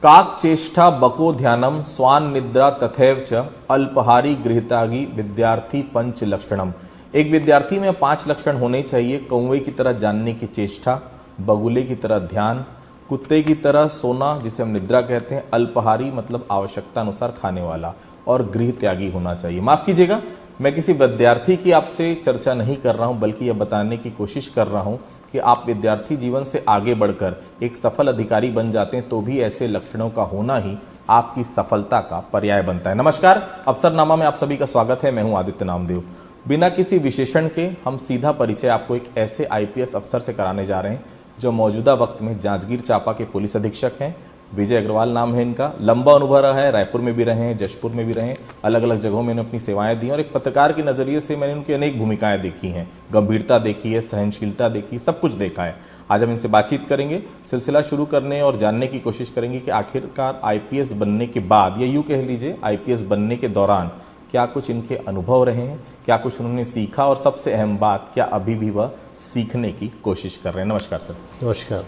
काक चेष्टा बको ध्यानम स्वान निद्रा तथैव च अल्पहारी गृहत्यागी विद्यार्थी पंच लक्षणम। एक विद्यार्थी में 5 लक्षण होने चाहिए। कौवे की तरह जानने की चेष्टा, बगुले की तरह ध्यान, कुत्ते की तरह सोना जिसे हम निद्रा कहते हैं, अल्पहारी मतलब आवश्यकता अनुसार खाने वाला, और गृह त्यागी होना चाहिए। माफ कीजिएगा, मैं किसी विद्यार्थी की आपसे चर्चा नहीं कर रहा हूं, बल्कि यह बताने की कोशिश कर रहा हूं कि आप विद्यार्थी जीवन से आगे बढ़कर एक सफल अधिकारी बन जाते हैं तो भी ऐसे लक्षणों का होना ही आपकी सफलता का पर्याय बनता है। नमस्कार, अवसरनामा में आप सभी का स्वागत है। मैं हूं आदित्य नामदेव। बिना किसी विशेषण के हम सीधा परिचय आपको एक ऐसे आईपीएस अफसर से कराने जा रहे हैं जो मौजूदा वक्त में जांजगीर चांपा के पुलिस अधीक्षक हैं। विजय अग्रवाल नाम है इनका। लंबा अनुभव रहा है, रायपुर में भी रहे हैं, जशपुर में भी रहे हैं, अलग अलग जगहों में अपनी सेवाएं दी और एक पत्रकार के नजरिए से मैंने उनकी अनेक भूमिकाएं देखी हैं। गंभीरता देखी है, सहनशीलता देखी, सब कुछ देखा है। आज हम इनसे बातचीत करेंगे, सिलसिला शुरू करने और जानने की कोशिश करेंगे कि आखिरकार आईपीएस बनने के बाद, या यूं कह लीजिए आईपीएस बनने के दौरान, क्या कुछ इनके अनुभव रहे हैं, क्या कुछ उन्होंने सीखा, और सबसे अहम बात, क्या अभी भी वह सीखने की कोशिश कर रहे हैं। नमस्कार सर। नमस्कार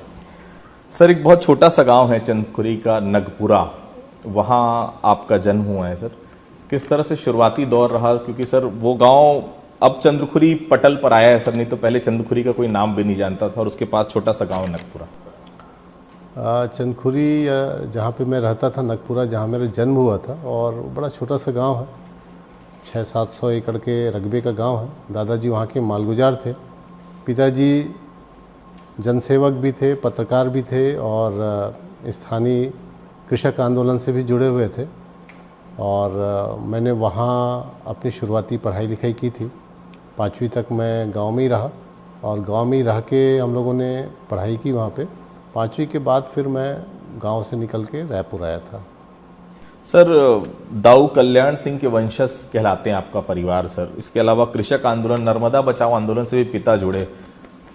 सर। एक बहुत छोटा सा गांव है चंदखुरी का नगपुरा, वहाँ आपका जन्म हुआ है सर। किस तरह से शुरुआती दौर रहा, क्योंकि सर वो गांव अब चंदखुरी पटल पर आया है सर, नहीं तो पहले चंदखुरी का कोई नाम भी नहीं जानता था, और उसके पास छोटा सा गांव है नगपुरा। चंदखुरी जहाँ पे मैं रहता था, नगपुरा जहाँ मेरा जन्म हुआ था, और बड़ा छोटा सा गांव है, 600-700 एकड़ के रकबे का गांव है। दादाजी वहाँ के मालगुजार थे, पिताजी जनसेवक भी थे, पत्रकार भी थे, और स्थानीय कृषक आंदोलन से भी जुड़े हुए थे। और मैंने वहाँ अपनी शुरुआती पढ़ाई लिखाई की थी। 5वीं तक मैं गांव में ही रहा, और गांव में ही रह के हम लोगों ने पढ़ाई की वहाँ पे। 5वीं के बाद फिर मैं गांव से निकल के रायपुर आया था। सर, दाऊ कल्याण सिंह के वंशज कहलाते हैं आपका परिवार सर। इसके अलावा कृषक आंदोलन, नर्मदा बचाओ आंदोलन से भी पिता जुड़े।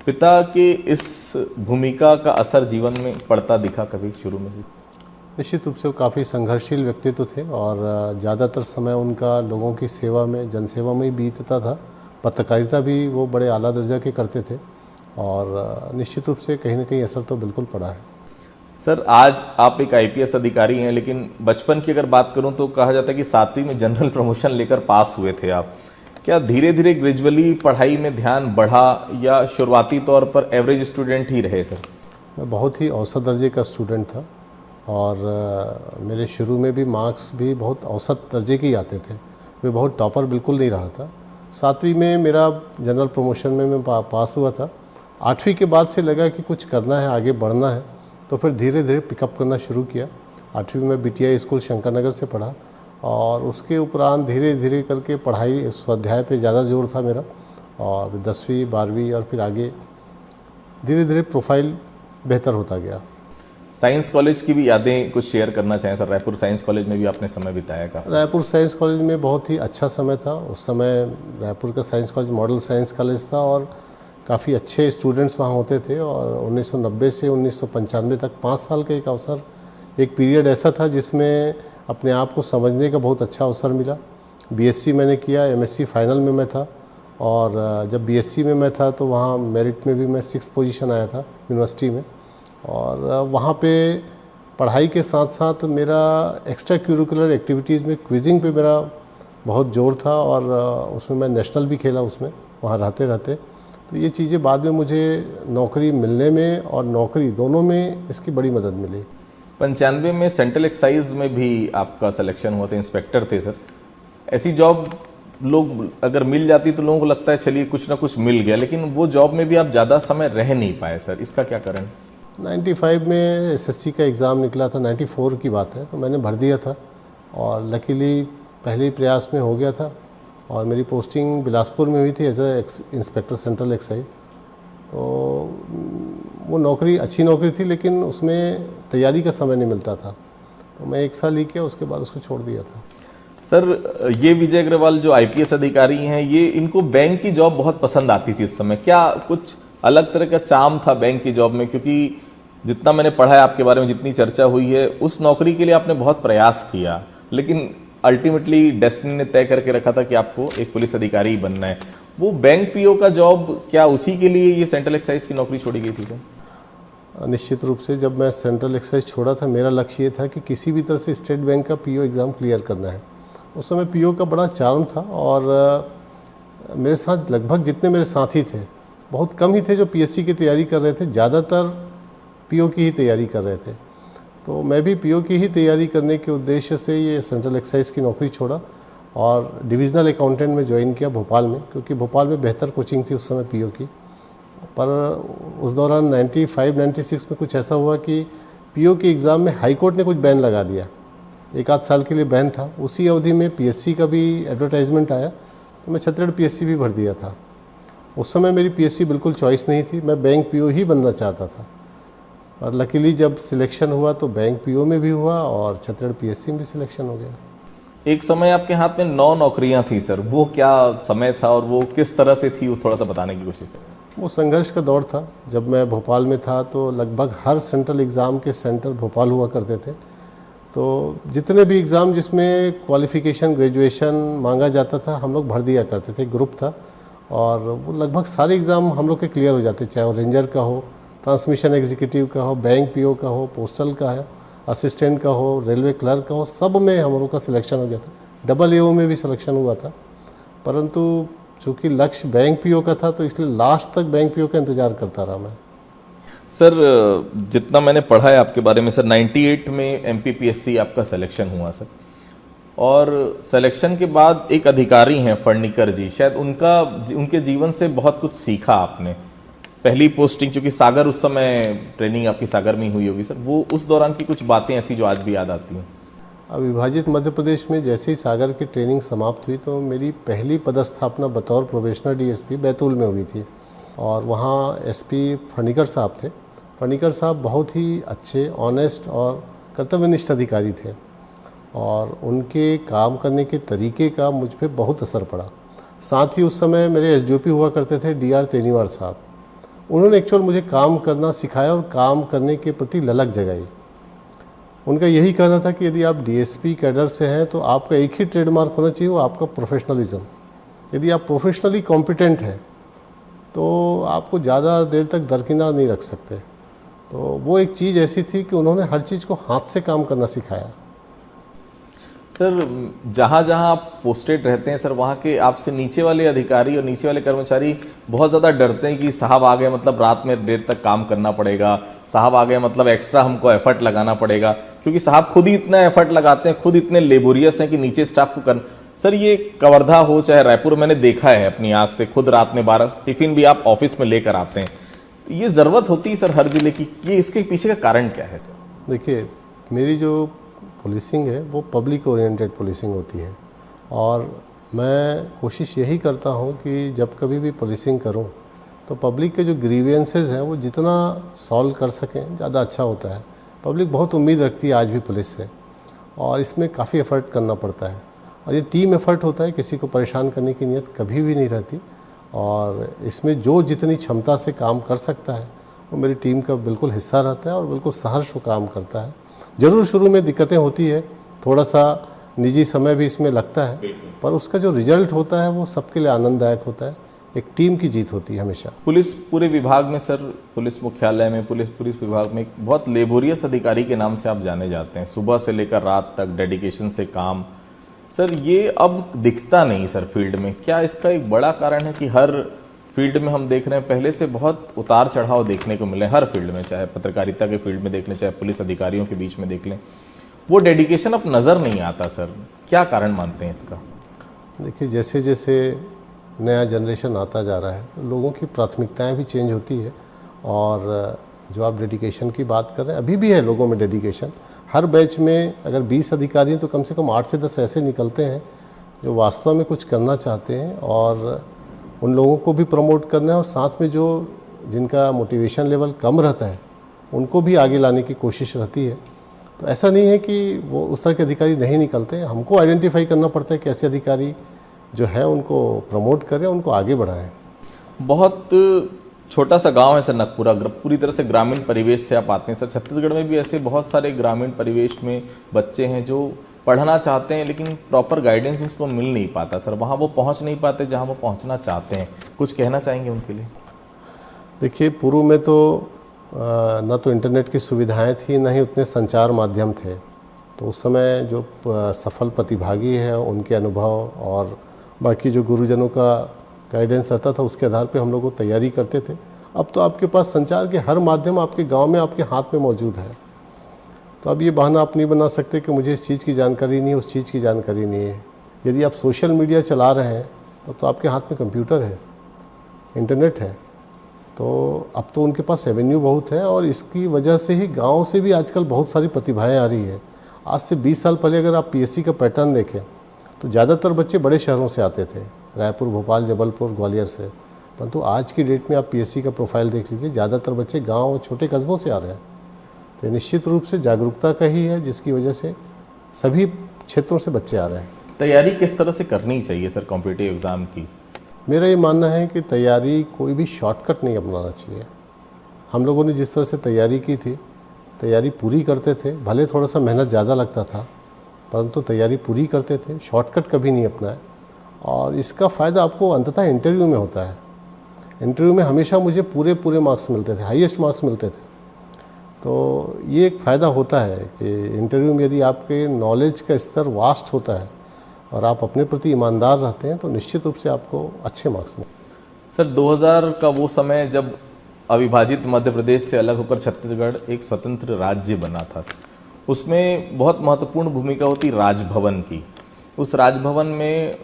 पिता के इस भूमिका का असर जीवन में पड़ता दिखा कभी शुरू में से? निश्चित रूप से वो काफ़ी संघर्षशील व्यक्तित्व थे, और ज़्यादातर समय उनका लोगों की सेवा में, जनसेवा में ही बीतता था। पत्रकारिता भी वो बड़े आला दर्जा के करते थे, और निश्चित रूप से कहीं ना कहीं असर तो बिल्कुल पड़ा है। सर, आज आप एक आईपीएस अधिकारी हैं, लेकिन बचपन की अगर बात करूं तो कहा जाता है कि 7वीं में जनरल प्रमोशन लेकर पास हुए थे आप। क्या धीरे धीरे ग्रेजुअली पढ़ाई में ध्यान बढ़ा, या शुरुआती तौर पर एवरेज स्टूडेंट ही रहे सर? मैं बहुत ही औसत दर्जे का स्टूडेंट था, और मेरे शुरू में भी मार्क्स भी बहुत औसत दर्जे के ही आते थे। मैं बहुत टॉपर बिल्कुल नहीं रहा था। 7वीं में मेरा जनरल प्रमोशन में मैं पास हुआ था। 8वीं के बाद से लगा कि कुछ करना है, आगे बढ़ना है, तो फिर धीरे धीरे पिकअप करना शुरू किया। 8वीं में बीटीआई स्कूल शंकरनगर से पढ़ा, और उसके उपरांत धीरे धीरे करके पढ़ाई, स्वाध्याय पे ज़्यादा जोर था मेरा, और 10वीं 12वीं और फिर आगे धीरे धीरे प्रोफाइल बेहतर होता गया। साइंस कॉलेज की भी यादें कुछ शेयर करना चाहें सर? रायपुर साइंस कॉलेज में भी आपने समय बिताया का? रायपुर साइंस कॉलेज में बहुत ही अच्छा समय था। उस समय रायपुर का science college model science college था, और काफ़ी अच्छे स्टूडेंट्स वहाँ होते थे। और 1990 से 1995 तक 5 साल का एक अवसर, एक पीरियड ऐसा था जिसमें अपने आप को समझने का बहुत अच्छा अवसर मिला। बीएससी मैंने किया, एमएससी फाइनल में मैं था, और जब बीएससी में मैं था तो वहाँ मेरिट में भी मैं 6th पोजीशन आया था यूनिवर्सिटी में। और वहाँ पे पढ़ाई के साथ साथ मेरा एक्स्ट्रा करिकुलर एक्टिविटीज़ में क्विजिंग पे मेरा बहुत जोर था, और उसमें मैं नेशनल भी खेला उसमें, वहाँ रहते रहते। तो ये चीज़ें बाद में मुझे नौकरी मिलने में और नौकरी दोनों में इसकी बड़ी मदद मिली। 95 में सेंट्रल एक्साइज में भी आपका सिलेक्शन हुआ था, इंस्पेक्टर थे सर। ऐसी जॉब लोग अगर मिल जाती तो लोगों को लगता है चलिए कुछ ना कुछ मिल गया, लेकिन वो जॉब में भी आप ज़्यादा समय रह नहीं पाए सर, इसका क्या कारण? 95 में एसएससी का एग्ज़ाम निकला था, 94 की बात है, तो मैंने भर दिया था, और लकीली पहले ही प्रयास में हो गया था। और मेरी पोस्टिंग बिलासपुर में हुई थी as a inspector central excise. तो वो नौकरी अच्छी नौकरी थी, लेकिन उसमें तैयारी का समय नहीं मिलता था, तो मैं 1 साल ही किया, उसके बाद उसको छोड़ दिया था। सर, ये विजय अग्रवाल जो आईपीएस अधिकारी हैं, ये इनको बैंक की जॉब बहुत पसंद आती थी उस समय। क्या कुछ अलग तरह का चार्म था बैंक की जॉब में? क्योंकि जितना मैंने पढ़ा है आपके बारे में, जितनी चर्चा हुई है, उस नौकरी के लिए आपने बहुत प्रयास किया, लेकिन अल्टीमेटली डेस्टिनी ने तय करके रखा था कि आपको एक पुलिस अधिकारी ही बनना है। वो बैंक पीओ का जॉब, क्या उसी के लिए ये सेंट्रल एक्साइज की नौकरी छोड़ी गई थी सर? निश्चित रूप से जब मैं सेंट्रल एक्साइज छोड़ा था, मेरा लक्ष्य ये था कि किसी भी तरह से स्टेट बैंक का पीओ एग्ज़ाम क्लियर करना है। उस समय पीओ का बड़ा चार्म था और मेरे साथ लगभग जितने मेरे साथी थे, बहुत कम ही थे जो पीएससी की तैयारी कर रहे थे, ज़्यादातर पीओ की ही तैयारी कर रहे थे। तो मैं भी पीओ की ही तैयारी करने के उद्देश्य से ये सेंट्रल एक्साइज की नौकरी छोड़ा और डिविज़नल अकाउंटेंट में ज्वाइन किया भोपाल में, क्योंकि भोपाल में बेहतर कोचिंग थी उस समय पीओ की। पर उस दौरान 95-96 में कुछ ऐसा हुआ कि पीओ के एग्ज़ाम में हाई कोर्ट ने कुछ बैन लगा दिया, एक आध साल के लिए बैन था। उसी अवधि में पीएससी का भी एडवर्टाइजमेंट आया, तो मैं छत्तीसगढ़ पीएससी भी भर दिया था। उस समय मेरी पीएससी बिल्कुल चॉइस नहीं थी, मैं बैंक पीओ ही बनना चाहता था। और लकीली जब सिलेक्शन हुआ तो बैंक पीओ में भी हुआ और छत्तीसगढ़ पीएससी में भी सिलेक्शन हो गया। एक समय आपके हाथ में 9 नौकरियां थी सर, वो क्या समय था और वो किस तरह से थी, उस थोड़ा सा बताने की कोशिश करें। वो संघर्ष का दौर था। जब मैं भोपाल में था तो लगभग हर सेंट्रल एग्ज़ाम के सेंटर भोपाल हुआ करते थे। तो जितने भी एग्ज़ाम जिसमें क्वालिफ़िकेशन ग्रेजुएशन मांगा जाता था, हम लोग भर दिया करते थे, ग्रुप था। और वो लगभग सारे एग्ज़ाम हम लोग के क्लियर हो जाते, चाहे वो रेंजर का हो, ट्रांसमिशन एग्जीक्यूटिव का हो, बैंक पीओ का हो, पोस्टल का है, असिस्टेंट का हो, रेलवे क्लर्क का हो, सब में हम लोग का सिलेक्शन हो गया था। डबल एओ में भी सिलेक्शन हुआ था। परंतु चूँकि लक्ष्य बैंक पीओ का था तो इसलिए लास्ट तक बैंक पीओ का इंतज़ार करता रहा मैं। सर जितना मैंने पढ़ा है आपके बारे में सर, 98 में एमपीपीएससी आपका सिलेक्शन हुआ सर, और सिलेक्शन के बाद एक अधिकारी हैं फर्नीकर जी, शायद उनके जीवन से बहुत कुछ सीखा आपने। पहली पोस्टिंग, चूंकि सागर उस समय ट्रेनिंग आपकी सागर में ही हुई होगी सर, वो उस दौरान की कुछ बातें ऐसी जो आज भी याद आती हैं। अविभाजित मध्य प्रदेश में जैसे ही सागर की ट्रेनिंग समाप्त हुई तो मेरी पहली पदस्थापना बतौर प्रोबेशनर डीएसपी बैतूल में हुई थी और वहाँ एसपी फर्नीकर साहब थे। फर्नीकर साहब बहुत ही अच्छे, ऑनेस्ट और कर्तव्यनिष्ठ अधिकारी थे और उनके काम करने के तरीके का मुझ पर बहुत असर पड़ा। साथ ही उस समय मेरे एसडीओपी हुआ करते थे डीआर तेनीवार साहब। उन्होंने एक्चुअल मुझे काम करना सिखाया और काम करने के प्रति ललक जगाई। उनका यही कहना था कि यदि आप डीएसपी कैडर से हैं तो आपका एक ही ट्रेडमार्क होना चाहिए, वो आपका प्रोफेशनलिज्म। यदि आप प्रोफेशनली कॉम्पिटेंट हैं तो आपको ज़्यादा देर तक दरकिनार नहीं रख सकते। तो वो एक चीज़ ऐसी थी कि उन्होंने हर चीज़ को हाथ से काम करना सिखाया। सर जहाँ जहाँ आप पोस्टेड रहते हैं सर, वहाँ के आपसे नीचे वाले अधिकारी और नीचे वाले कर्मचारी बहुत ज़्यादा डरते हैं कि साहब आ गए मतलब रात में देर तक काम करना पड़ेगा, साहब आ गए मतलब एक्स्ट्रा हमको एफर्ट लगाना पड़ेगा, क्योंकि साहब खुद ही इतना एफर्ट लगाते हैं, खुद इतने लेबोरियस हैं कि नीचे स्टाफ को करना। सर ये कवर्धा हो चाहे रायपुर, मैंने देखा है अपनी आँख से, खुद रात में 12 टिफिन भी आप ऑफिस में लेकर आते हैं। तो ये ज़रूरत होती है सर हर जिले की, ये इसके पीछे का कारण क्या है सर? देखिए, मेरी जो पुलिसिंग है वो पब्लिक ओरिएंटेड पुलिसिंग होती है और मैं कोशिश यही करता हूँ कि जब कभी भी पुलिसिंग करूँ तो पब्लिक के जो ग्रीवेंसेस हैं वो जितना सॉल्व कर सकें ज़्यादा अच्छा होता है। पब्लिक बहुत उम्मीद रखती है आज भी पुलिस से और इसमें काफ़ी एफ़र्ट करना पड़ता है और ये टीम एफ़र्ट होता है, किसी को परेशान करने की नीयत कभी भी नहीं रहती और इसमें जो जितनी क्षमता से काम कर सकता है वो मेरी टीम का बिल्कुल हिस्सा रहता है और बिल्कुल सहर्ष वो काम करता है। ज़रूर शुरू में दिक्कतें होती है, थोड़ा सा निजी समय भी इसमें लगता है, पर उसका जो रिजल्ट होता है वो सबके लिए आनंददायक होता है। एक टीम की जीत होती है हमेशा। पुलिस पूरे विभाग में सर, पुलिस मुख्यालय में, पुलिस विभाग में एक बहुत लेबोरियस अधिकारी के नाम से आप जाने जाते हैं। सुबह से लेकर रात तक डेडिकेशन से काम। सर ये अब दिखता नहीं सर फील्ड में, क्या इसका एक बड़ा कारण है कि हर फील्ड में हम देख रहे हैं पहले से बहुत उतार चढ़ाव देखने को मिले, हर फील्ड में, चाहे पत्रकारिता के फील्ड में देख लें, चाहे पुलिस अधिकारियों के बीच में देख लें, वो डेडिकेशन अब नज़र नहीं आता सर, क्या कारण मानते हैं इसका? देखिए, जैसे जैसे नया जनरेशन आता जा रहा है तो लोगों की प्राथमिकताएं भी चेंज होती है और जो आप डेडिकेशन की बात कर रहे हैं, अभी भी है लोगों में डेडिकेशन। हर बैच में अगर 20 अधिकारी हैं तो कम से कम 8 से 10 ऐसे निकलते हैं जो वास्तव में कुछ करना चाहते हैं और उन लोगों को भी प्रमोट करना है और साथ में जो जिनका मोटिवेशन लेवल कम रहता है उनको भी आगे लाने की कोशिश रहती है। तो ऐसा नहीं है कि वो उस तरह के अधिकारी नहीं निकलते, हमको आइडेंटिफाई करना पड़ता है कि ऐसे अधिकारी जो है उनको प्रमोट करें, उनको आगे बढ़ाएं। बहुत छोटा सा गांव है सर नगपुरा, पूरी तरह से ग्रामीण परिवेश से आप आते हैं सर। छत्तीसगढ़ में भी ऐसे बहुत सारे ग्रामीण परिवेश में बच्चे हैं जो पढ़ना चाहते हैं लेकिन प्रॉपर गाइडेंस उसको मिल नहीं पाता सर, वहाँ वो पहुँच नहीं पाते जहाँ वो पहुँचना चाहते हैं। कुछ कहना चाहेंगे उनके लिए? देखिए, पूर्व में तो न तो इंटरनेट की सुविधाएं थी, न ही उतने संचार माध्यम थे। तो उस समय जो सफल प्रतिभागी हैं उनके अनुभव और बाकी जो गुरुजनों का गाइडेंस रहता था, उसके आधार पे हम लोग वो तैयारी करते थे। अब तो आपके पास संचार के हर माध्यम आपके गांव में आपके हाथ में मौजूद है। तो अब ये बहाना आप नहीं बना सकते कि मुझे इस चीज़ की जानकारी नहीं है, उस चीज़ की जानकारी नहीं है। यदि आप सोशल मीडिया चला रहे हैं तो आपके हाथ में कंप्यूटर है, इंटरनेट है। तो अब तो उनके पास एवेन्यू बहुत है और इसकी वजह से ही गांव से भी आजकल बहुत सारी प्रतिभाएं आ रही है। आज से 20 साल पहले अगर आप पीएससी का पैटर्न देखें तो ज़्यादातर बच्चे बड़े शहरों से आते थे, रायपुर, भोपाल, जबलपुर, ग्वालियर से। परंतु आज की डेट में आप पीएससी का प्रोफाइल देख लीजिए, ज़्यादातर बच्चे गाँव और छोटे कस्बों से आ रहे हैं। तो निश्चित रूप से जागरूकता का ही है, जिसकी वजह से सभी क्षेत्रों से बच्चे आ रहे हैं। तैयारी किस तरह से करनी चाहिए सर कॉम्पिटिटिव एग्ज़ाम की? मेरा ये मानना है कि तैयारी कोई भी शॉर्टकट नहीं अपनाना चाहिए। हम लोगों ने जिस तरह से तैयारी की थी, तैयारी पूरी करते थे, भले थोड़ा सा मेहनत ज़्यादा लगता था, परंतु तैयारी पूरी करते थे, शॉर्टकट कभी नहीं अपनाए। और इसका फ़ायदा आपको अंततः इंटरव्यू में होता है। इंटरव्यू में हमेशा मुझे पूरे मार्क्स मिलते थे, हाईएस्ट मार्क्स मिलते थे। तो ये एक फ़ायदा होता है कि इंटरव्यू में यदि आपके नॉलेज का स्तर वास्ट होता है और आप अपने प्रति ईमानदार रहते हैं तो निश्चित रूप से आपको अच्छे मार्क्स मिलेंगे। सर 2000 का वो समय जब अविभाजित मध्य प्रदेश से अलग होकर छत्तीसगढ़ एक स्वतंत्र राज्य बना था, उसमें बहुत महत्वपूर्ण भूमिका होती राजभवन की। उस राजभवन में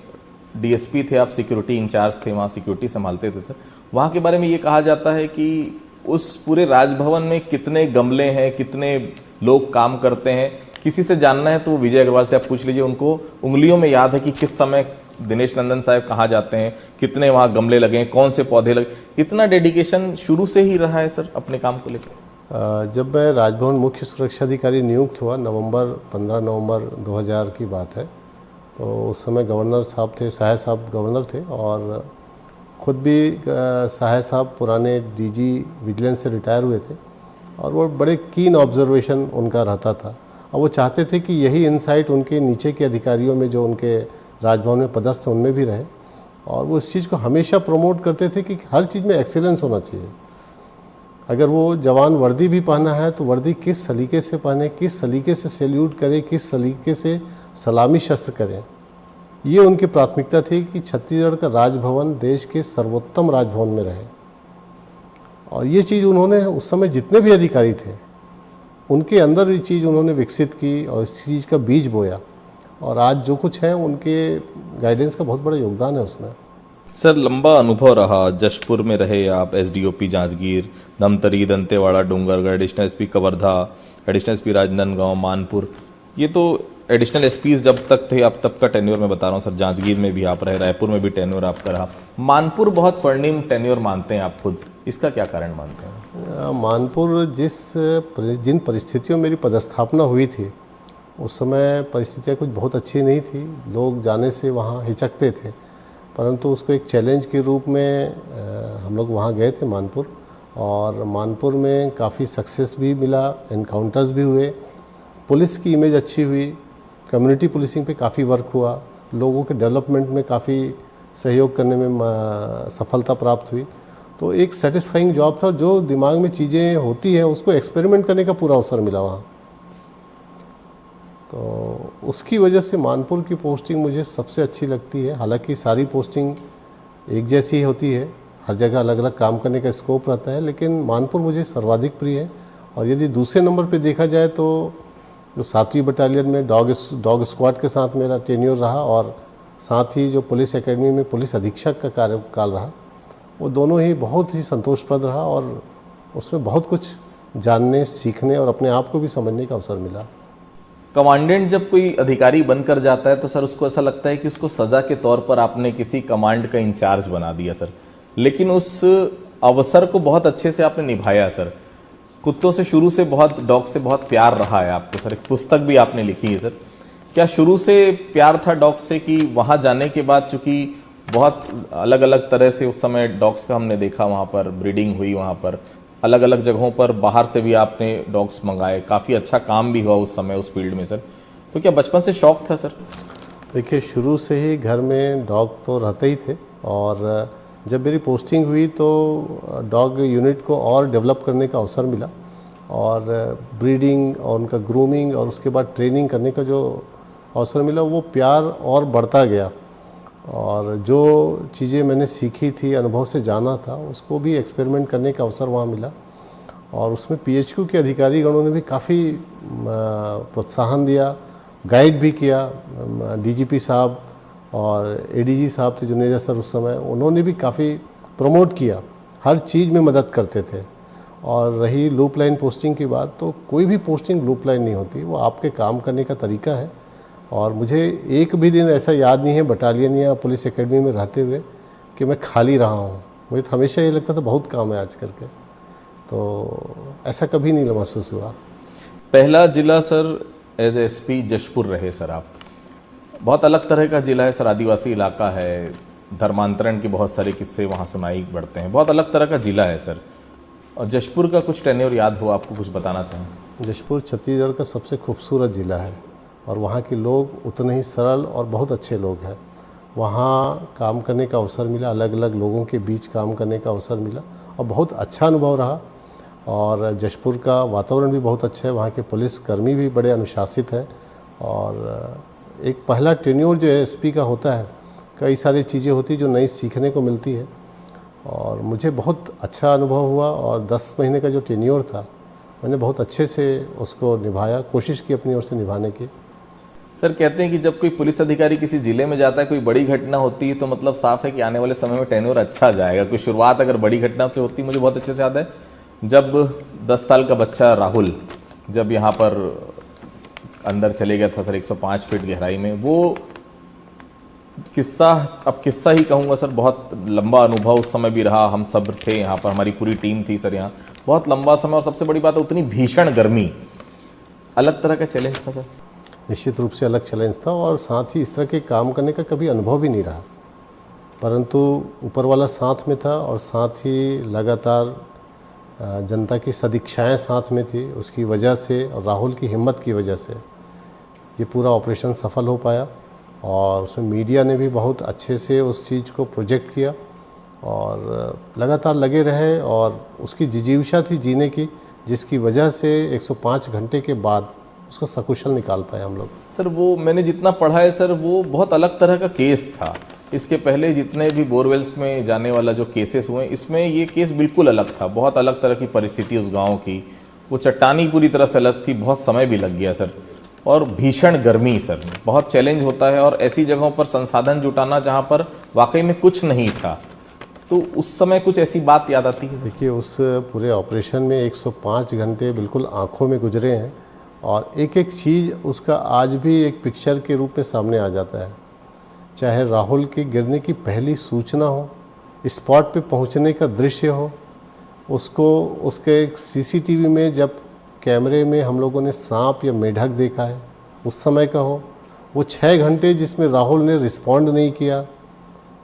डीएसपी थे आप, सिक्योरिटी इंचार्ज थे, वहाँ सिक्योरिटी संभालते थे सर। वहाँ के बारे में ये कहा जाता है कि उस पूरे राजभवन में कितने गमले हैं, कितने लोग काम करते हैं, किसी से जानना है तो वो विजय अग्रवाल से आप पूछ लीजिए। उनको उंगलियों में याद है कि किस समय दिनेश नंदन साहब कहाँ जाते हैं, कितने वहाँ गमले लगे हैं, कौन से पौधे लगे। इतना डेडिकेशन शुरू से ही रहा है सर अपने काम को लेकर। जब मैं राजभवन मुख्य सुरक्षा अधिकारी नियुक्त हुआ 15 नवंबर 2000 की बात है, तो उस समय गवर्नर साहब थे, सहाय साहब गवर्नर थे और खुद भी सहाय साहब पुराने डीजी विजिलेंस से रिटायर हुए थे और वो बड़े कीन ऑब्जर्वेशन उनका रहता था। और वो चाहते थे कि यही इंसाइट उनके नीचे के अधिकारियों में, जो उनके राजभवन में पदस्थ हैं, उनमें भी रहे। और वो इस चीज़ को हमेशा प्रमोट करते थे कि हर चीज़ में एक्सीलेंस होना चाहिए। अगर वो जवान वर्दी भी पहना है तो वर्दी किस सलीके से पहने, किस सलीके से सैल्यूट करे, किस सलीके से सलामी शस्त्र करें, ये उनकी प्राथमिकता थी कि छत्तीसगढ़ का राजभवन देश के सर्वोत्तम राजभवन में रहे। और ये चीज़ उन्होंने उस समय जितने भी अधिकारी थे उनके अंदर ये चीज़ उन्होंने विकसित की और इस चीज़ का बीज बोया। और आज जो कुछ है उनके गाइडेंस का बहुत बड़ा योगदान है उसमें। सर लंबा अनुभव रहा, जशपुर में रहे आप, SDOP Janjgir, Dhamtari, Dantewada, Dungargarh, additional SP Kawardha, additional SP Rajnandgaon, Manpur. ये तो एडिशनल एसपीज जब तक थे, अब तक का टेन्योर मैं बता रहा हूँ सर। जांजगीर में भी आप रहे, रायपुर में भी टेन्योर आपका रहा। मानपुर बहुत स्वर्णिम टेन्योर मानते हैं आप खुद, इसका क्या कारण मानते हैं? मानपुर जिन परिस्थितियों में मेरी पदस्थापना हुई थी उस समय परिस्थितियाँ कुछ बहुत अच्छी नहीं थी। लोग जाने से वहाँ हिचकते थे, परंतु उसको एक चैलेंज के रूप में हम लोग वहाँ गए थे मानपुर। और मानपुर में काफ़ी सक्सेस भी मिला, एनकाउंटर्स भी हुए, पुलिस की इमेज अच्छी हुई, कम्युनिटी पुलिसिंग पे काफ़ी वर्क हुआ, लोगों के डेवलपमेंट में काफ़ी सहयोग करने में सफलता प्राप्त हुई। तो एक सेटिस्फाइंग जॉब था। जो दिमाग में चीज़ें होती हैं उसको एक्सपेरिमेंट करने का पूरा अवसर मिला वहाँ। तो उसकी वजह से मानपुर की पोस्टिंग मुझे सबसे अच्छी लगती है। हालांकि सारी पोस्टिंग एक जैसी होती है, हर जगह अलग अलग काम करने का स्कोप रहता है, लेकिन मानपुर मुझे सर्वाधिक प्रिय है। और यदि दूसरे नंबर पे देखा जाए तो जो 7वीं बटालियन में डॉग स्क्वाड के साथ मेरा टेन्योर रहा और साथ ही जो पुलिस एकेडमी में पुलिस अधीक्षक का कार्यकाल रहा, वो दोनों ही बहुत ही संतोषप्रद रहा और उसमें बहुत कुछ जानने, सीखने और अपने आप को भी समझने का अवसर मिला। कमांडेंट जब कोई अधिकारी बनकर जाता है तो सर उसको ऐसा लगता है कि उसको सजा के तौर पर आपने किसी कमांड का इंचार्ज बना दिया सर, लेकिन उस अवसर को बहुत अच्छे से आपने निभाया सर। कुत्तों से शुरू से डॉग से बहुत प्यार रहा है आपको सर, एक पुस्तक भी आपने लिखी है सर। क्या शुरू से प्यार था डॉग से कि वहाँ जाने के बाद, चूंकि बहुत अलग अलग तरह से उस समय डॉग्स का हमने देखा, वहाँ पर ब्रीडिंग हुई, वहाँ पर अलग अलग जगहों पर बाहर से भी आपने डॉग्स मंगाए, काफ़ी अच्छा काम भी हुआ उस समय उस फील्ड में सर। तो क्या बचपन से शौक था सर? देखिए, शुरू से ही घर में डॉग तो रहते ही थे और जब मेरी पोस्टिंग हुई तो डॉग यूनिट को और डेवलप करने का अवसर मिला और ब्रीडिंग और उनका ग्रूमिंग और उसके बाद ट्रेनिंग करने का जो अवसर मिला वो प्यार और बढ़ता गया। और जो चीज़ें मैंने सीखी थी, अनुभव से जाना था, उसको भी एक्सपेरिमेंट करने का अवसर वहाँ मिला। और उसमें पीएचक्यू के अधिकारी गणों ने भी काफ़ी प्रोत्साहन दिया, गाइड भी किया। डीजीपी साहब और एडीजी साहब थे जुनेजा सर उस समय, उन्होंने भी काफ़ी प्रमोट किया, हर चीज़ में मदद करते थे। और रही लूप लाइन पोस्टिंग की बात, तो कोई भी पोस्टिंग लूप लाइन नहीं होती, वो आपके काम करने का तरीका है। और मुझे एक भी दिन ऐसा याद नहीं है बटालियन या पुलिस एकेडमी में रहते हुए कि मैं खाली रहा हूँ। मुझे तो हमेशा ये लगता था बहुत काम है आज करके, तो ऐसा कभी नहीं महसूस हुआ। पहला जिला सर एज एसपी जशपुर रहे सर आप, बहुत अलग तरह का जिला है सर, आदिवासी इलाका है, धर्मांतरण के बहुत सारे किस्से वहाँ सुनाई पड़ते हैं, बहुत अलग तरह का जिला है सर। और जशपुर का कुछ टेन्योर याद हो आपको, कुछ बताना चाहें? जशपुर छत्तीसगढ़ का सबसे खूबसूरत ज़िला है और वहाँ के लोग उतने ही सरल और बहुत अच्छे लोग हैं। वहाँ काम करने का अवसर मिला, अलग अलग लोगों के बीच काम करने का अवसर मिला और बहुत अच्छा अनुभव रहा। और जशपुर का वातावरण भी बहुत अच्छा है, वहाँ के पुलिसकर्मी भी बड़े अनुशासित हैं। और एक पहला टेन्योर जो है एसपी का होता है, कई सारी चीज़ें होती जो नई सीखने को मिलती है और मुझे बहुत अच्छा अनुभव हुआ। और 10 महीने का जो टेन्योर था, मैंने बहुत अच्छे से उसको निभाया, कोशिश की अपनी ओर से निभाने की। सर कहते हैं कि जब कोई पुलिस अधिकारी किसी जिले में जाता है, कोई बड़ी घटना होती है, तो मतलब साफ है कि आने वाले समय में टेन्योर अच्छा जाएगा। कोई शुरुआत अगर बड़ी घटना से होती, मुझे बहुत अच्छे से याद है जब 10 साल का बच्चा राहुल जब यहाँ पर अंदर चले गया था सर 105 फीट गहराई में, वो किस्सा, अब किस्सा ही कहूँगा सर, बहुत लंबा अनुभव उस समय भी रहा। हम सब थे यहाँ पर, हमारी पूरी टीम थी सर यहाँ, बहुत लंबा समय। और सबसे बड़ी बात है उतनी भीषण गर्मी, अलग तरह का चैलेंज था सर। निश्चित रूप से अलग चैलेंज था और साथ ही इस तरह के काम करने का कभी अनुभव भी नहीं रहा, परंतु ऊपर वाला साथ में था और साथ ही लगातार जनता की सदिच्छाएं साथ में थी। उसकी वजह से और राहुल की हिम्मत की वजह से ये पूरा ऑपरेशन सफल हो पाया। और उसमें मीडिया ने भी बहुत अच्छे से उस चीज़ को प्रोजेक्ट किया और लगातार लगे रहे। और उसकी जिजीविषा थी जीने की, जिसकी वजह से 105 घंटे के बाद उसको सकुशल निकाल पाए हम लोग। सर वो मैंने जितना पढ़ा है सर, वो बहुत अलग तरह का केस था। इसके पहले जितने भी बोरवेल्स में जाने वाला जो केसेस हुए, इसमें ये केस बिल्कुल अलग था। बहुत अलग तरह की परिस्थिति उस गांव की, वो चट्टानी पूरी तरह से अलग थी, बहुत समय भी लग गया सर। और भीषण गर्मी सर, बहुत चैलेंज होता है। और ऐसी जगहों पर संसाधन जुटाना जहाँ पर वाकई में कुछ नहीं था, तो उस समय कुछ ऐसी बात याद आती है? देखिए, उस पूरे ऑपरेशन में 105 घंटे बिल्कुल आँखों में गुजरे हैं और एक एक चीज़ उसका आज भी एक पिक्चर के रूप में सामने आ जाता है। चाहे राहुल के गिरने की पहली सूचना हो, स्पॉट पे पहुंचने का दृश्य हो, उसको उसके सीसीटीवी में जब कैमरे में हम लोगों ने सांप या मेढक देखा है उस समय का हो, वो 6 घंटे जिसमें राहुल ने रिस्पॉन्ड नहीं किया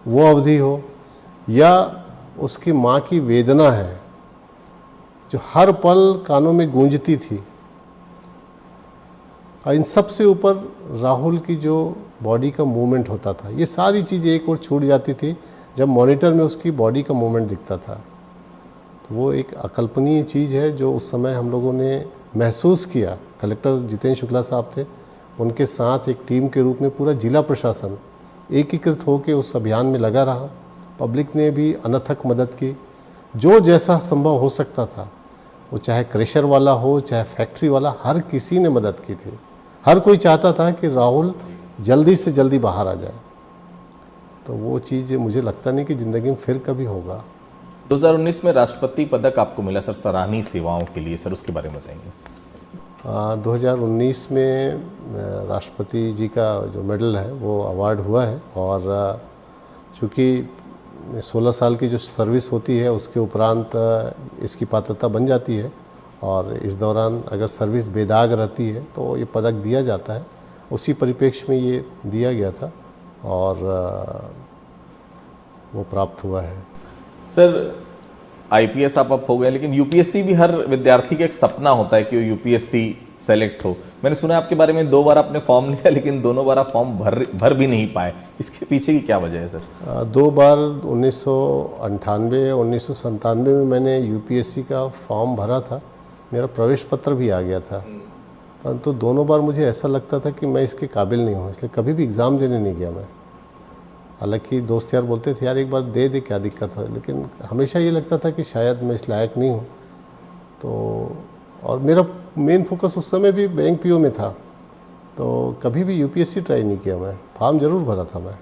वो अवधि हो, या उसकी माँ की वेदना है जो हर पल कानों में गूंजती थी। और इन सब से ऊपर राहुल की जो बॉडी का मूवमेंट होता था, ये सारी चीज़ें एक और छूट जाती थी जब मॉनिटर में उसकी बॉडी का मूवमेंट दिखता था। तो वो एक अकल्पनीय चीज़ है जो उस समय हम लोगों ने महसूस किया। कलेक्टर जितेंद्र शुक्ला साहब थे, उनके साथ एक टीम के रूप में पूरा जिला प्रशासन एकीकृत होकर उस अभियान में लगा रहा। पब्लिक ने भी अनथक मदद की, जो जैसा संभव हो सकता था, वो चाहे क्रेशर वाला हो चाहे फैक्ट्री वाला, हर किसी ने मदद की थी। हर कोई चाहता था कि राहुल जल्दी से जल्दी बाहर आ जाए। तो वो चीज़ मुझे लगता नहीं कि ज़िंदगी में फिर कभी होगा। 2019 में राष्ट्रपति पदक आपको मिला सर सराहनीय सेवाओं के लिए, सर उसके बारे में बताएंगे? 2019 में राष्ट्रपति जी का जो मेडल है वो अवार्ड हुआ है। और चूँकि 16 साल की जो सर्विस होती है उसके उपरांत इसकी पात्रता बन जाती है और इस दौरान अगर सर्विस बेदाग रहती है तो ये पदक दिया जाता है। उसी परिप्रेक्ष्य में ये दिया गया था और वो प्राप्त हुआ है। सर आईपीएस आप हो गए, लेकिन यूपीएससी भी हर विद्यार्थी का एक सपना होता है कि वो यूपीएससी सेलेक्ट हो। मैंने सुना है आपके बारे में 2 बार आपने फॉर्म लिया, लेकिन दोनों बार आप फॉर्म भर भी नहीं पाए। इसके पीछे की क्या वजह है सर? 2 बार 1998 1997 में मैंने यूपीएससी का फॉर्म भरा था, मेरा प्रवेश पत्र भी आ गया था, परंतु दोनों बार मुझे ऐसा लगता था कि मैं इसके काबिल नहीं हूँ, इसलिए कभी भी एग्ज़ाम देने नहीं गया मैं। हालांकि दोस्त यार बोलते थे यार एक बार दे दे, क्या दिक्कत है, लेकिन हमेशा ये लगता था कि शायद मैं इस लायक नहीं हूँ। तो और मेरा मेन फोकस उस समय भी बैंक पीओ में था, तो कभी भी यूपीएससी ट्राई नहीं किया मैं, फॉर्म ज़रूर भरा था मैं,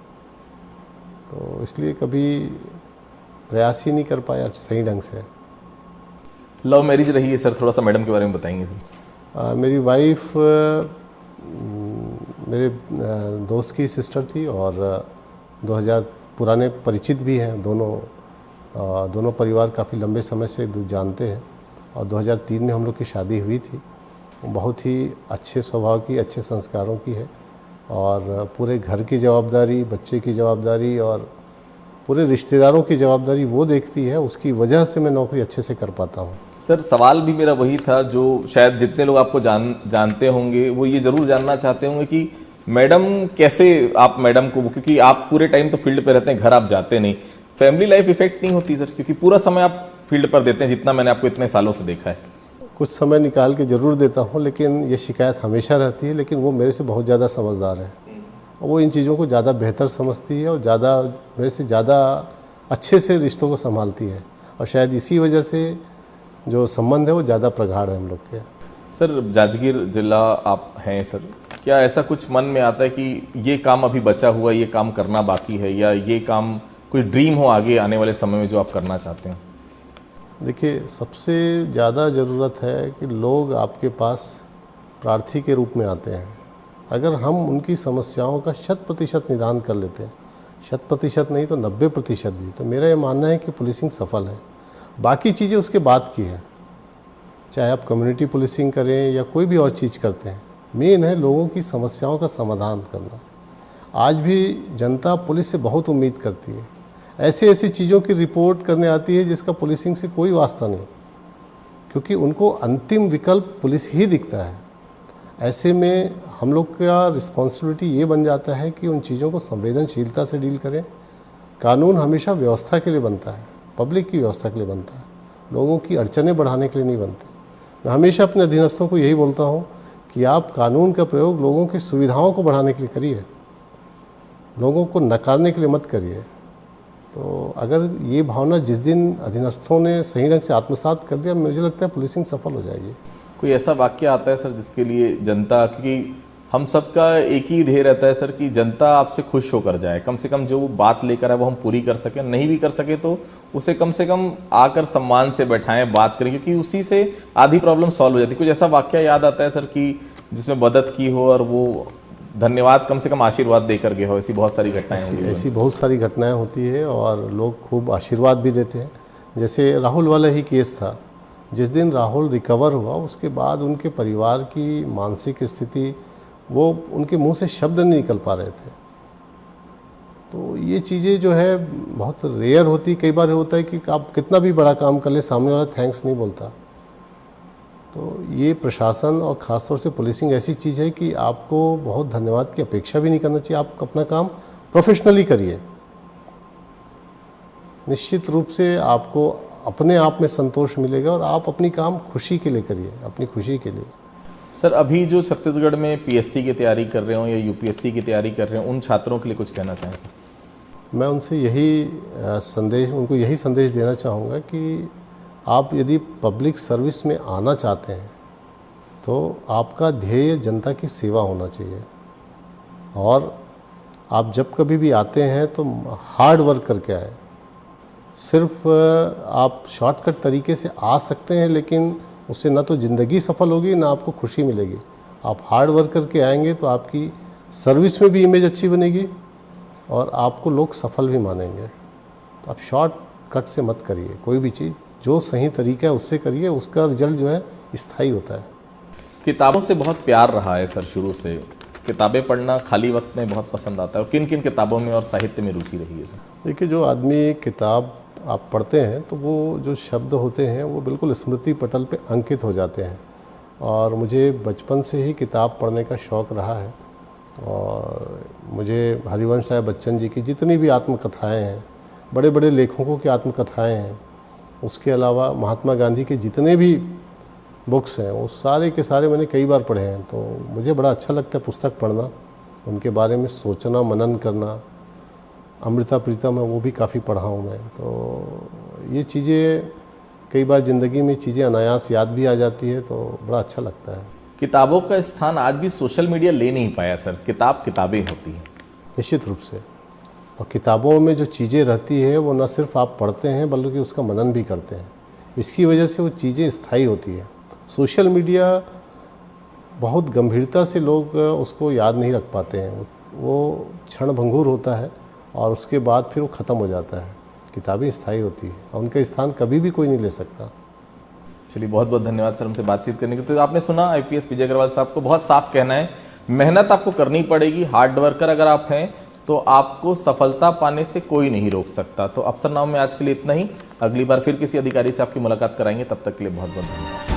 तो इसलिए कभी प्रयास ही नहीं कर पाया सही ढंग से। लव मैरिज रही है सर, थोड़ा सा मैडम के बारे में बताएंगे सर? मेरी वाइफ मेरे दोस्त की सिस्टर थी और 2000 पुराने परिचित भी हैं दोनों परिवार काफ़ी लंबे समय से जानते हैं, और 2003 में हम लोग की शादी हुई थी। बहुत ही अच्छे स्वभाव की, अच्छे संस्कारों की है, और पूरे घर की जवाबदारी, बच्चे की जवाबदारी और पूरे रिश्तेदारों की जवाबदारी वो देखती है, उसकी वजह से मैं नौकरी अच्छे से कर पाता हूँ। सर सवाल भी मेरा वही था जो शायद जितने लोग आपको जानते होंगे वो ये जरूर जानना चाहते होंगे कि मैडम कैसे, आप मैडम को, क्योंकि आप पूरे टाइम तो फील्ड पे रहते हैं, घर आप जाते नहीं, फैमिली लाइफ इफेक्ट नहीं होती सर? क्योंकि पूरा समय आप फील्ड पर देते हैं, जितना मैंने आपको इतने सालों से देखा है। कुछ समय निकाल के ज़रूर देता हूँ, लेकिन ये शिकायत हमेशा रहती है। लेकिन वो मेरे से बहुत ज़्यादा समझदार है, वो इन चीज़ों को ज़्यादा बेहतर समझती है और ज़्यादा मेरे से ज़्यादा अच्छे से रिश्तों को संभालती है, और शायद इसी वजह से जो संबंध है वो ज़्यादा प्रगाढ़ है हम लोग के। सर जांजगीर जिला आप हैं सर, क्या ऐसा कुछ मन में आता है कि ये काम अभी बचा हुआ है, ये काम करना बाकी है, या ये काम कोई ड्रीम हो आगे आने वाले समय में जो आप करना चाहते हैं? देखिए, सबसे ज़्यादा ज़रूरत है कि लोग आपके पास प्रार्थी के रूप में आते हैं। अगर हम उनकी समस्याओं का 100% निदान कर लेते हैं, 100% नहीं तो 90% भी, तो मेरा ये मानना है कि पुलिसिंग सफल है। बाकी चीज़ें उसके बाद की है, चाहे आप कम्युनिटी पुलिसिंग करें या कोई भी और चीज़ करते हैं, मेन है लोगों की समस्याओं का समाधान करना। आज भी जनता पुलिस से बहुत उम्मीद करती है, ऐसी ऐसी चीज़ों की रिपोर्ट करने आती है जिसका पुलिसिंग से कोई वास्ता नहीं, क्योंकि उनको अंतिम विकल्प पुलिस ही दिखता है। ऐसे में हम लोग का रिस्पॉन्सिबिलिटी ये बन जाता है कि उन चीज़ों को संवेदनशीलता से डील करें। कानून हमेशा व्यवस्था के लिए बनता है, पब्लिक की व्यवस्था के लिए बनता है, लोगों की अड़चनें बढ़ाने के लिए नहीं बनते। मैं हमेशा अपने अधीनस्थों को यही बोलता हूँ कि आप कानून का प्रयोग लोगों की सुविधाओं को बढ़ाने के लिए करिए, लोगों को नकारने के लिए मत करिए। तो अगर ये भावना जिस दिन अधीनस्थों ने सही ढंग से आत्मसात कर दिया, मुझे लगता है पुलिसिंग सफल हो जाएगी। कोई ऐसा वाक्य आता है सर जिसके लिए जनता, क्योंकि हम सबका एक ही ध्येय रहता है सर कि जनता आपसे खुश होकर जाए, कम से कम जो बात लेकर है वो हम पूरी कर सकें, नहीं भी कर सके तो उसे कम से कम आकर सम्मान से बैठाएं, बात करें, क्योंकि उसी से आधी प्रॉब्लम सॉल्व हो जाती है। कुछ ऐसा वाक्य याद आता है सर कि जिसमें मदद की हो और वो धन्यवाद कम से कम आशीर्वाद देकर गए हो? ऐसी बहुत सारी घटनाएं होती हैं। ऐसी बहुत सारी घटनाएं होती है और लोग खूब आशीर्वाद भी देते हैं। जैसे राहुल वाला ही केस था, जिस दिन राहुल रिकवर हुआ उसके बाद उनके परिवार की मानसिक स्थिति, वो उनके मुंह से शब्द नहीं निकल पा रहे थे। तो ये चीज़ें जो है बहुत रेयर होती। कई बार होता है कि आप कितना भी बड़ा काम कर ले, सामने वाला थैंक्स नहीं बोलता। तो ये प्रशासन और ख़ासतौर से पुलिसिंग ऐसी चीज़ है कि आपको बहुत धन्यवाद की अपेक्षा भी नहीं करना चाहिए। आप अपना काम प्रोफेशनली करिए, निश्चित रूप से आपको अपने आप में संतोष मिलेगा, और आप अपनी काम खुशी के लिए करिए, अपनी खुशी के लिए। सर अभी जो छत्तीसगढ़ में पीएससी की तैयारी कर रहे हो या यूपीएससी की तैयारी कर रहे हो, उन छात्रों के लिए कुछ कहना चाहें सर? मैं उनसे उनको यही संदेश देना चाहूँगा कि आप यदि पब्लिक सर्विस में आना चाहते हैं तो आपका ध्येय जनता की सेवा होना चाहिए, और आप जब कभी भी आते हैं तो हार्ड वर्क करके आए। सिर्फ आप शॉर्टकट तरीके से आ सकते हैं, लेकिन उससे ना तो ज़िंदगी सफल होगी ना आपको खुशी मिलेगी। आप हार्ड वर्क करके आएंगे तो आपकी सर्विस में भी इमेज अच्छी बनेगी और आपको लोग सफल भी मानेंगे। तो आप शॉर्टकट से मत करिए, कोई भी चीज़ जो सही तरीका है उससे करिए, उसका रिजल्ट जो है स्थायी होता है। किताबों से बहुत प्यार रहा है सर शुरू से, किताबें पढ़ना खाली वक्त में बहुत पसंद आता है, और किन किन किताबों में और साहित्य में रुचि रही है सर? देखिए, जो आदमी किताब आप पढ़ते हैं तो वो जो शब्द होते हैं वो बिल्कुल स्मृति पटल पे अंकित हो जाते हैं। और मुझे बचपन से ही किताब पढ़ने का शौक़ रहा है और मुझे हरिवंश राय बच्चन जी की जितनी भी आत्मकथाएं हैं, बड़े बड़े लेखकों की आत्मकथाएं हैं, उसके अलावा महात्मा गांधी के जितने भी बुक्स हैं वो सारे के सारे मैंने कई बार पढ़े हैं। तो मुझे बड़ा अच्छा लगता है पुस्तक पढ़ना, उनके बारे में सोचना, मनन करना। अमृता प्रीतम है वो भी काफ़ी पढ़ा हूँ मैं। तो ये चीज़ें कई बार ज़िंदगी में चीज़ें अनायास याद भी आ जाती है, तो बड़ा अच्छा लगता है। किताबों का स्थान आज भी सोशल मीडिया ले नहीं पाया सर, किताब किताबें होती हैं। निश्चित रूप से, और किताबों में जो चीज़ें रहती है वो न सिर्फ आप पढ़ते हैं बल्कि उसका मनन भी करते हैं। इसकी वजह से वो चीज़ें स्थायी होती है। सोशल मीडिया बहुत गंभीरता से लोग उसको याद नहीं रख पाते हैं, वो क्षणभंगुर होता है और उसके बाद फिर वो ख़त्म हो जाता है। किताबें स्थायी होती है और उनका स्थान कभी भी कोई नहीं ले सकता। चलिए, बहुत बहुत धन्यवाद सर हमसे बातचीत करने के लिए। तो आपने सुना आईपीएस विजय अग्रवाल साहब को बहुत साफ कहना है, मेहनत आपको करनी पड़ेगी, हार्ड वर्कर अगर आप हैं तो आपको सफलता पाने से कोई नहीं रोक सकता। तो अफसरनामा में आज के लिए इतना ही। अगली बार फिर किसी अधिकारी से आपकी मुलाकात कराएंगे, तब तक के लिए बहुत बहुत धन्यवाद।